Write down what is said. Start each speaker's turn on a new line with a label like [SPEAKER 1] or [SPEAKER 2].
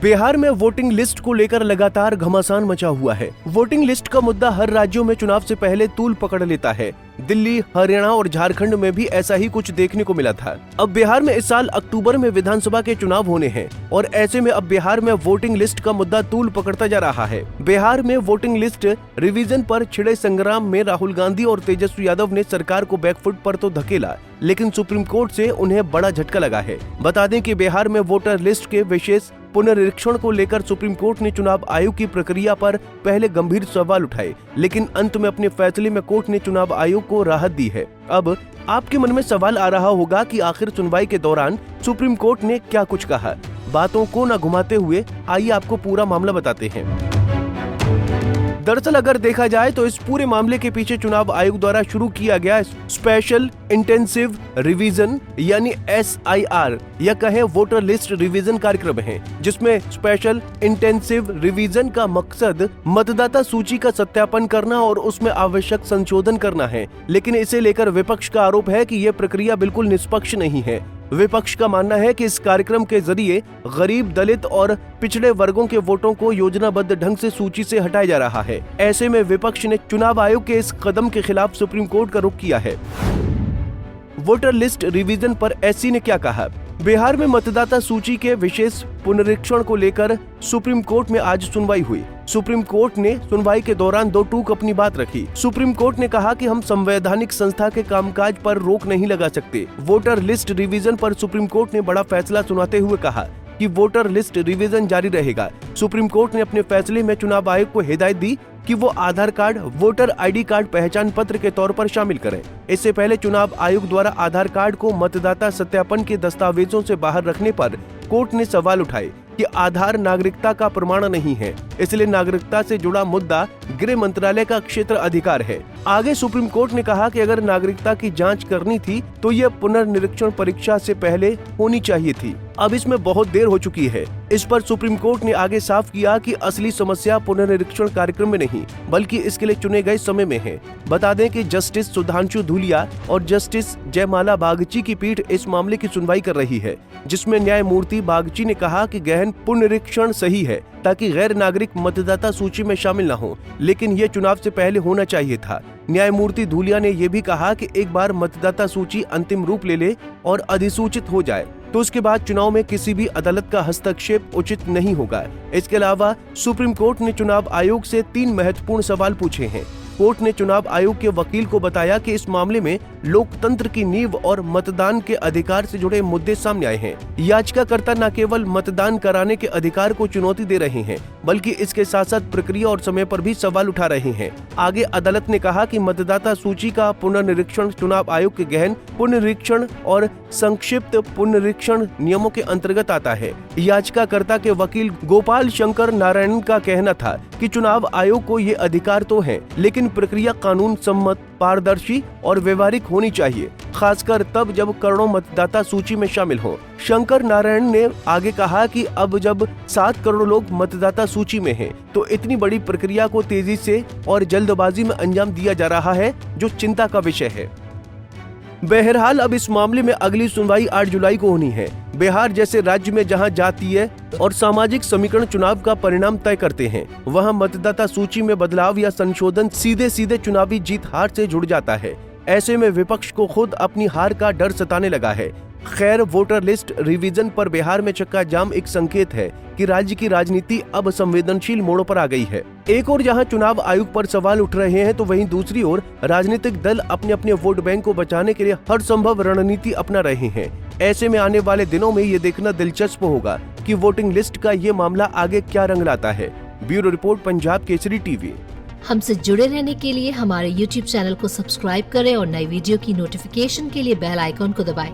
[SPEAKER 1] बिहार में voting list को लेकर लगातार घमासान मचा हुआ है। वोटिंग लिस्ट का मुद्दा हर राज्यों में चुनाव से पहले तूल पकड़ लेता है। दिल्ली, हरियाणा और झारखंड में भी ऐसा ही कुछ देखने को मिला था। अब बिहार में इस साल अक्टूबर में विधानसभा के चुनाव होने हैं और ऐसे में अब बिहार में वोटिंग लिस्ट का मुद्दा तूल पकड़ता जा रहा है। बिहार में वोटिंग लिस्ट रिवीजन पर छिड़े संग्राम में राहुल गांधी और तेजस्वी यादव ने सरकार को बैकफुट पर तो धकेला, लेकिन सुप्रीम कोर्ट से उन्हें बड़ा झटका लगा है। बता दें कि बिहार में वोटर लिस्ट के विशेष पुनरीक्षण को लेकर सुप्रीम कोर्ट ने चुनाव आयोग की प्रक्रिया पर पहले गंभीर सवाल उठाए, लेकिन अंत में अपने फैसले में कोर्ट ने चुनाव आयोग को राहत दी है। अब आपके मन में सवाल आ रहा होगा कि आखिर सुनवाई के दौरान सुप्रीम कोर्ट ने क्या कुछ कहा। बातों को न घुमाते हुए आइए आपको पूरा मामला बताते हैं। दरअसल अगर देखा जाए तो इस पूरे मामले के पीछे चुनाव आयोग द्वारा शुरू किया गया स्पेशल इंटेंसिव रिवीजन यानी SIR या कहें वोटर लिस्ट रिवीजन कार्यक्रम है, जिसमें स्पेशल इंटेंसिव रिवीजन का मकसद मतदाता सूची का सत्यापन करना और उसमें आवश्यक संशोधन करना है। लेकिन इसे लेकर विपक्ष का आरोप है कि यह प्रक्रिया बिल्कुल निष्पक्ष नहीं है। विपक्ष का मानना है कि इस कार्यक्रम के जरिए गरीब, दलित और पिछड़े वर्गों के वोटों को योजनाबद्ध ढंग से सूची से हटाया जा रहा है। ऐसे में विपक्ष ने चुनाव आयोग के इस कदम के खिलाफ सुप्रीम कोर्ट का रुख किया है। वोटर लिस्ट रिवीजन पर SC ने क्या कहा? बिहार में मतदाता सूची के विशेष पुनरीक्षण को लेकर सुप्रीम कोर्ट में आज सुनवाई हुई। सुप्रीम कोर्ट ने सुनवाई के दौरान दो टूक अपनी बात रखी। सुप्रीम कोर्ट ने कहा कि हम संवैधानिक संस्था के कामकाज पर रोक नहीं लगा सकते। वोटर लिस्ट रिवीजन पर सुप्रीम कोर्ट ने बड़ा फैसला सुनाते हुए कहा कि वोटर लिस्ट रिवीजन जारी रहेगा। सुप्रीम कोर्ट ने अपने फैसले में चुनाव आयोग को हिदायत दी कि वो आधार कार्ड, वोटर ID कार्ड पहचान पत्र के तौर पर शामिल करें। इससे पहले चुनाव आयोग द्वारा आधार कार्ड को मतदाता सत्यापन के दस्तावेजों से बाहर रखने पर कोर्ट ने सवाल उठाए कि आधार नागरिकता का प्रमाण नहीं है, इसलिए नागरिकता से जुड़ा मुद्दा गृह मंत्रालय का क्षेत्र अधिकार है। आगे सुप्रीम कोर्ट ने कहा कि अगर नागरिकता की जांच करनी थी तो यह पुनर्निरीक्षण परीक्षा से पहले होनी चाहिए थी। अब इसमें बहुत देर हो चुकी है। इस पर सुप्रीम कोर्ट ने आगे साफ किया कि असली समस्या पुनर्निरीक्षण कार्यक्रम में नहीं, बल्कि इसके लिए चुने गए समय में है। बता दें कि जस्टिस सुधांशु धूलिया और जस्टिस जयमाला बागची की पीठ इस मामले की सुनवाई कर रही है, जिसमें न्यायमूर्ति बागची ने कहा कि गहन पुनरीक्षण सही है ताकि गैर नागरिक मतदाता सूची में शामिल न हो, लेकिन ये चुनाव से पहले होना चाहिए था। न्यायमूर्ति धूलिया ने यह भी कहा कि एक बार मतदाता सूची अंतिम रूप ले ले और अधिसूचित हो जाए तो उसके बाद चुनाव में किसी भी अदालत का हस्तक्षेप उचित नहीं होगा। इसके अलावा सुप्रीम कोर्ट ने चुनाव आयोग से 3 महत्वपूर्ण सवाल पूछे हैं। कोर्ट ने चुनाव आयोग के वकील को बताया कि इस मामले में लोकतंत्र की नींव और मतदान के अधिकार से जुड़े मुद्दे सामने आए हैं। याचिकाकर्ता न केवल मतदान कराने के अधिकार को चुनौती दे रहे हैं, बल्कि इसके साथ साथ प्रक्रिया और समय पर भी सवाल उठा रहे हैं। आगे अदालत ने कहा कि मतदाता सूची का पुनर्निरीक्षण चुनाव आयोग के गहन पुनरीक्षण और संक्षिप्त पुनरीक्षण नियमों के अंतर्गत आता है। याचिकाकर्ता के वकील गोपाल शंकर नारायण का कहना था कि चुनाव आयोग को ये अधिकार तो है, लेकिन प्रक्रिया कानून सम्मत, पारदर्शी और व्यवहारिक होनी चाहिए, खासकर तब जब करोड़ों मतदाता सूची में शामिल हों। शंकर नारायण ने आगे कहा कि अब जब 7 करोड़ लोग मतदाता सूची में हैं, तो इतनी बड़ी प्रक्रिया को तेजी से और जल्दबाजी में अंजाम दिया जा रहा है, जो चिंता का विषय है। बहरहाल अब इस मामले में अगली सुनवाई 8 जुलाई को होनी है। बिहार जैसे राज्य में जहां जातीय और सामाजिक समीकरण चुनाव का परिणाम तय करते हैं, वहां मतदाता सूची में बदलाव या संशोधन सीधे सीधे चुनावी जीत हार से जुड़ जाता है। ऐसे में विपक्ष को खुद अपनी हार का डर सताने लगा है। खैर, वोटर लिस्ट रिवीजन पर बिहार में चक्का जाम एक संकेत है कि राज्य की राजनीति अब संवेदनशील मोड़ों पर आ गई है। एक ओर जहां चुनाव आयोग पर सवाल उठ रहे हैं, तो वहीं दूसरी ओर राजनीतिक दल अपने अपने वोट बैंक को बचाने के लिए हर संभव रणनीति अपना रहे हैं। ऐसे में आने वाले दिनों में ये देखना दिलचस्प होगा कि वोटिंग लिस्ट का ये मामला आगे क्या रंग लाता है। Bureau report, Punjab Kesari TV.
[SPEAKER 2] हमसे जुड़े रहने के लिए हमारे YouTube चैनल को सब्सक्राइब करें और नई वीडियो की नोटिफिकेशन के लिए बेल आइकॉन को दबाएं।